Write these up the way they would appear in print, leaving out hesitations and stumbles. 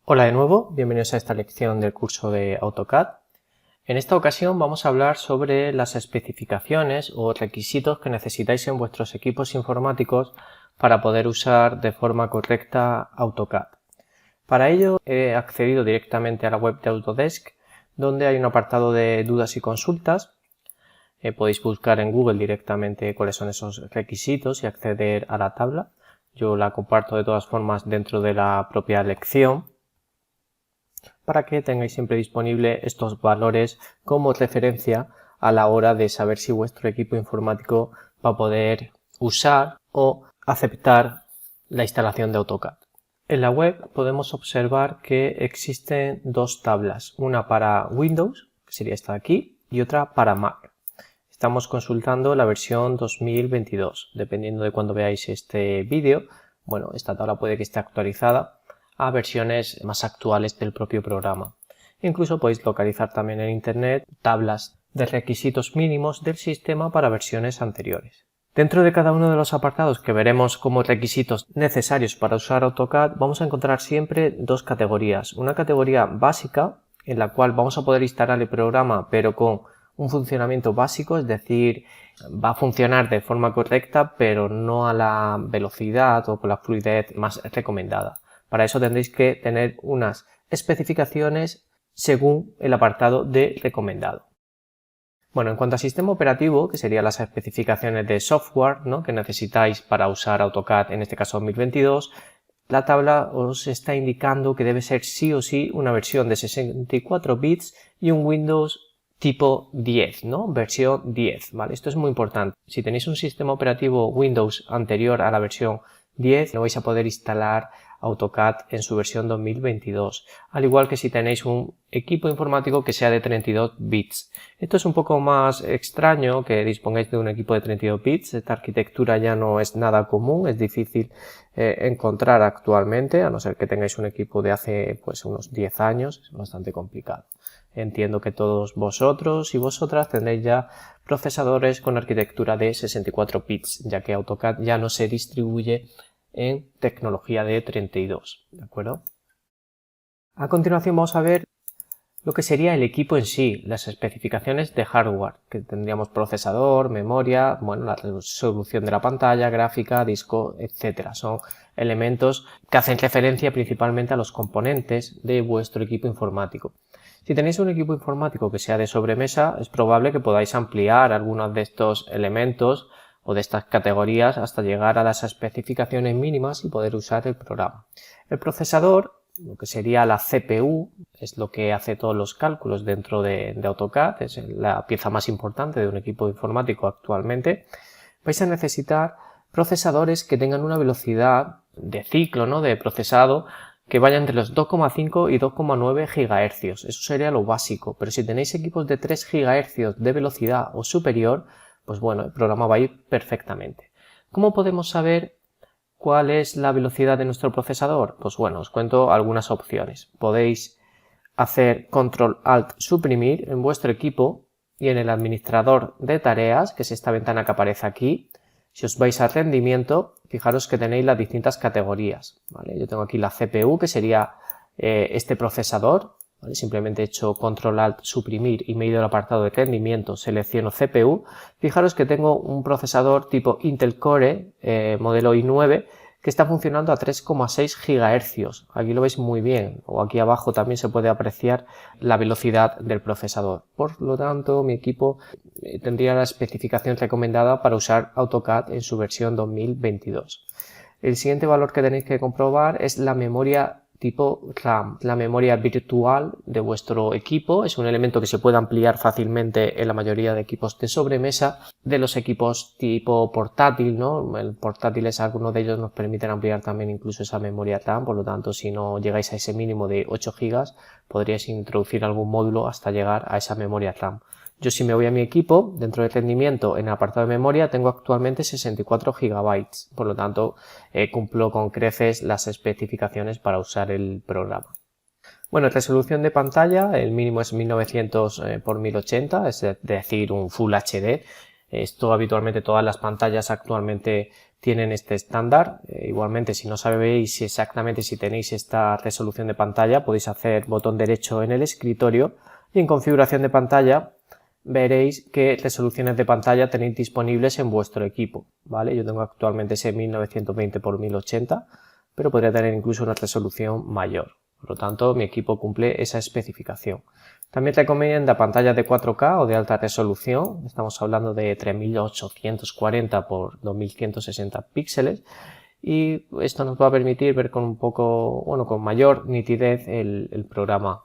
Hola de nuevo, bienvenidos a esta lección del curso de AutoCAD. En esta ocasión vamos a hablar sobre las especificaciones o requisitos que necesitáis en vuestros equipos informáticos para poder usar de forma correcta AutoCAD. Para ello he accedido directamente a la web de Autodesk, donde hay un apartado de dudas y consultas. Podéis buscar en Google directamente cuáles son esos requisitos y acceder a la tabla. Yo la comparto de todas formas dentro de la propia lección, para que tengáis siempre disponible estos valores como referencia a la hora de saber si vuestro equipo informático va a poder usar o aceptar la instalación de AutoCAD. En la web podemos observar que existen dos tablas, una para Windows, que sería esta de aquí, y otra para Mac. Estamos consultando la versión 2022. Dependiendo de cuando veáis este vídeo, bueno, esta tabla puede que esté actualizada a versiones más actuales del propio programa. Incluso podéis localizar también en Internet tablas de requisitos mínimos del sistema para versiones anteriores. Dentro de cada uno de los apartados que veremos como requisitos necesarios para usar AutoCAD, vamos a encontrar siempre dos categorías. Una categoría básica, en la cual vamos a poder instalar el programa pero con un funcionamiento básico, es decir, va a funcionar de forma correcta pero no a la velocidad o con la fluidez más recomendada. Para eso tendréis que tener unas especificaciones según el apartado de recomendado. Bueno, en cuanto a sistema operativo, que serían las especificaciones de software, ¿no?, que necesitáis para usar AutoCAD, en este caso 2022, la tabla os está indicando que debe ser sí o sí una versión de 64 bits y un Windows tipo 10, ¿no? Versión 10, ¿vale? Esto es muy importante. Si tenéis un sistema operativo Windows anterior a la versión 10, no vais a poder instalar AutoCAD en su versión 2022, al igual que si tenéis un equipo informático que sea de 32 bits. Esto es un poco más extraño que dispongáis de un equipo de 32 bits. Esta arquitectura ya no es nada común, es difícil encontrar actualmente, a no ser que tengáis un equipo de hace pues unos 10 años, es bastante complicado. Entiendo que todos vosotros y vosotras tendréis ya procesadores con arquitectura de 64 bits, ya que AutoCAD ya no se distribuye en tecnología de 32, ¿de acuerdo? A continuación vamos a ver lo que sería el equipo en sí, las especificaciones de hardware, que tendríamos procesador, memoria, bueno, la resolución de la pantalla, gráfica, disco, etcétera. Son elementos que hacen referencia principalmente a los componentes de vuestro equipo informático. Si tenéis un equipo informático que sea de sobremesa, es probable que podáis ampliar algunos de estos elementos o de estas categorías hasta llegar a las especificaciones mínimas y poder usar el programa. El procesador, lo que sería la CPU, es lo que hace todos los cálculos dentro de AutoCAD, es la pieza más importante de un equipo informático actualmente. Vais a necesitar procesadores que tengan una velocidad de ciclo, ¿no?, de procesado que vaya entre los 2,5 y 2,9 GHz. Eso sería lo básico, pero si tenéis equipos de 3 GHz de velocidad o superior, pues bueno, el programa va a ir perfectamente. ¿Cómo podemos saber cuál es la velocidad de nuestro procesador? Pues bueno, os cuento algunas opciones. Podéis hacer Control-Alt suprimir en vuestro equipo y en el administrador de tareas, que es esta ventana que aparece aquí. Si os vais a rendimiento, fijaros que tenéis las distintas categorías, ¿vale? Yo tengo aquí la CPU, que sería este procesador, ¿vale? Simplemente he hecho Control-Alt suprimir y me he ido al apartado de rendimiento, selecciono CPU. Fijaros que tengo un procesador tipo Intel Core, modelo i9, que está funcionando a 3,6 GHz. Aquí lo veis muy bien, o aquí abajo también se puede apreciar la velocidad del procesador. Por lo tanto, mi equipo tendría la especificación recomendada para usar AutoCAD en su versión 2022. El siguiente valor que tenéis que comprobar es la memoria tipo RAM. La memoria virtual de vuestro equipo es un elemento que se puede ampliar fácilmente en la mayoría de equipos de sobremesa. De los equipos tipo portátil, ¿no? El portátiles, algunos de ellos nos permiten ampliar también incluso esa memoria RAM, por lo tanto, si no llegáis a ese mínimo de 8 GB, podríais introducir algún módulo hasta llegar a esa memoria RAM. Yo, si me voy a mi equipo, dentro de rendimiento, en el apartado de memoria, tengo actualmente 64 GB. Por lo tanto, cumplo con creces las especificaciones para usar el programa. Bueno, resolución de pantalla, el mínimo es 1900 por 1080, es decir, un Full HD. Esto habitualmente todas las pantallas actualmente tienen este estándar. Igualmente, si no sabéis exactamente si tenéis esta resolución de pantalla, podéis hacer botón derecho en el escritorio y en configuración de pantalla veréis qué resoluciones de pantalla tenéis disponibles en vuestro equipo, ¿vale? Yo tengo actualmente ese 1920 x 1080, pero podría tener incluso una resolución mayor. Por lo tanto, mi equipo cumple esa especificación. También recomienda pantallas de 4K o de alta resolución. Estamos hablando de 3840 x 2160 píxeles. Y esto nos va a permitir ver con con mayor nitidez el programa.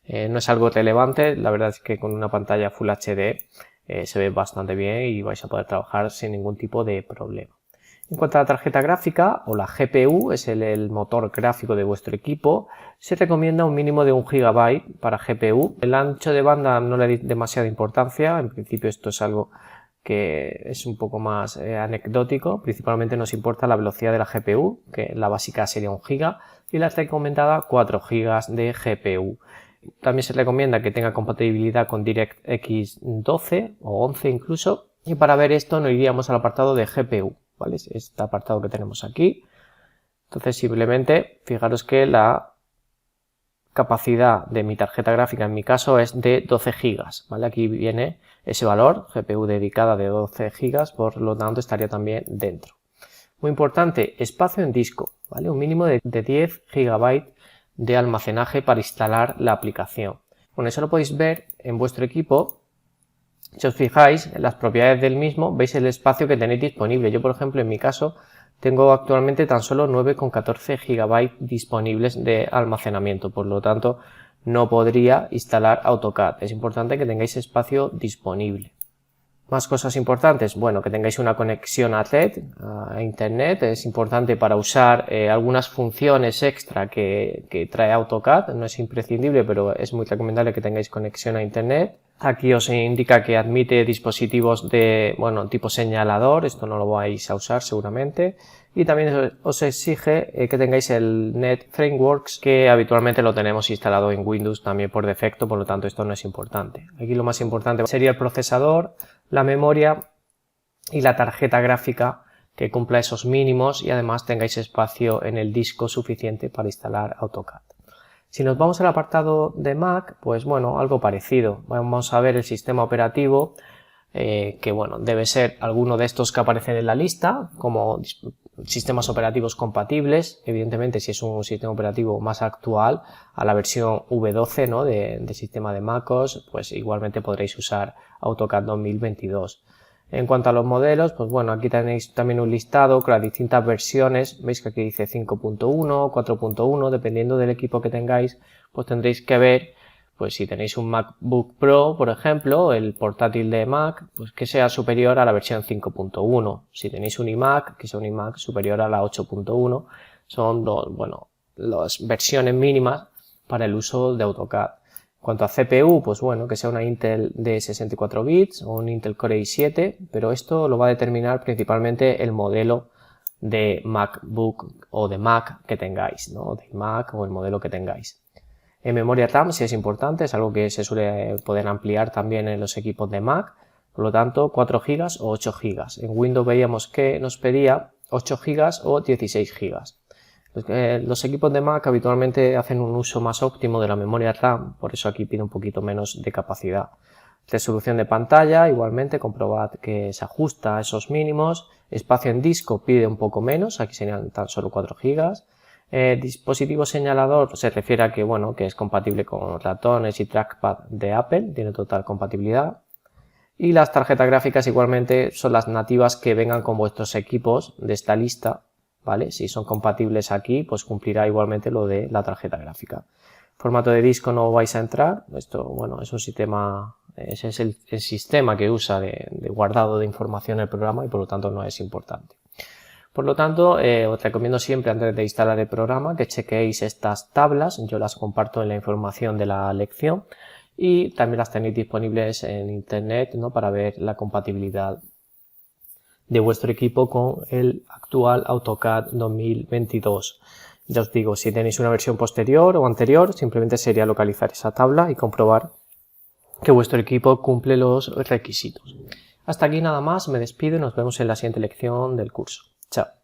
No es algo relevante, la verdad es que con una pantalla Full HD se ve bastante bien y vais a poder trabajar sin ningún tipo de problema. En cuanto a la tarjeta gráfica o la GPU, es el motor gráfico de vuestro equipo, se recomienda un mínimo de 1 GB para GPU. El ancho de banda no le da demasiada importancia, en principio esto es algo que es un poco más anecdótico. Principalmente nos importa la velocidad de la GPU, que la básica sería 1 GB y la recomendada 4 GB de GPU. También se recomienda que tenga compatibilidad con DirectX 12 o 11 incluso, y para ver esto nos iríamos al apartado de GPU, ¿vale? Este apartado que tenemos aquí. Entonces simplemente fijaros que la capacidad de mi tarjeta gráfica en mi caso es de 12 GB, ¿vale? Aquí viene ese valor, GPU dedicada de 12 GB, por lo tanto estaría también dentro. Muy importante, espacio en disco, ¿vale? Un mínimo de 10 GB de almacenaje para instalar la aplicación. Con eso lo podéis ver en vuestro equipo. Si os fijáis en las propiedades del mismo, veis el espacio que tenéis disponible. Yo, por ejemplo, en mi caso, tengo actualmente tan solo 9,14 GB disponibles de almacenamiento, por lo tanto no podría instalar AutoCAD. Es importante que tengáis espacio disponible. Más cosas importantes, bueno, que tengáis una conexión a red, a internet, es importante para usar algunas funciones extra que trae AutoCAD, no es imprescindible, pero es muy recomendable que tengáis conexión a internet. Aquí os indica que admite dispositivos de, tipo señalador, esto no lo vais a usar seguramente. Y también os exige que tengáis el Net Frameworks, que habitualmente lo tenemos instalado en Windows también por defecto, por lo tanto esto no es importante. Aquí lo más importante sería el procesador, la memoria y la tarjeta gráfica que cumpla esos mínimos y además tengáis espacio en el disco suficiente para instalar AutoCAD. Si nos vamos al apartado de Mac, pues bueno, algo parecido. Vamos a ver el sistema operativo, que bueno, debe ser alguno de estos que aparecen en la lista, como sistemas operativos compatibles. Evidentemente, si es un sistema operativo más actual, a la versión V12, ¿no? de sistema de MacOS, pues igualmente podréis usar AutoCAD 2022. En cuanto a los modelos, pues bueno, aquí tenéis también un listado con las distintas versiones. Veis que aquí dice 5.1, 4.1, dependiendo del equipo que tengáis, pues tendréis que ver, pues si tenéis un MacBook Pro, por ejemplo, el portátil de Mac, pues que sea superior a la versión 5.1. Si tenéis un iMac, que sea un iMac superior a la 8.1. Son las versiones mínimas para el uso de AutoCAD. En cuanto a CPU, pues bueno, que sea una Intel de 64 bits o un Intel Core i7, pero esto lo va a determinar principalmente el modelo de MacBook o de Mac que tengáis, ¿no? De Mac o el modelo que tengáis. En memoria RAM sí es importante, es algo que se suele poder ampliar también en los equipos de Mac, por lo tanto 4 GB o 8 GB. En Windows veíamos que nos pedía 8 GB o 16 GB. Los equipos de Mac habitualmente hacen un uso más óptimo de la memoria RAM, por eso aquí pide un poquito menos de capacidad. Resolución de pantalla, igualmente comprobad que se ajusta a esos mínimos. Espacio en disco pide un poco menos, aquí serían tan solo 4 GB. Dispositivo señalador se refiere a que, bueno, que es compatible con ratones y trackpad de Apple, tiene total compatibilidad. Y las tarjetas gráficas igualmente son las nativas que vengan con vuestros equipos de esta lista, ¿vale? Si son compatibles aquí, pues cumplirá igualmente lo de la tarjeta gráfica. Formato de disco no vais a entrar, esto, bueno, es un sistema, ese es el sistema que usa de guardado de información el programa y por lo tanto no es importante. Por lo tanto, os recomiendo siempre antes de instalar el programa que chequeéis estas tablas, yo las comparto en la información de la lección y también las tenéis disponibles en internet, ¿no? Para ver la compatibilidad de vuestro equipo con el actual AutoCAD 2022. Ya os digo, si tenéis una versión posterior o anterior, simplemente sería localizar esa tabla y comprobar que vuestro equipo cumple los requisitos. Hasta aquí nada más, me despido y nos vemos en la siguiente lección del curso. Chao.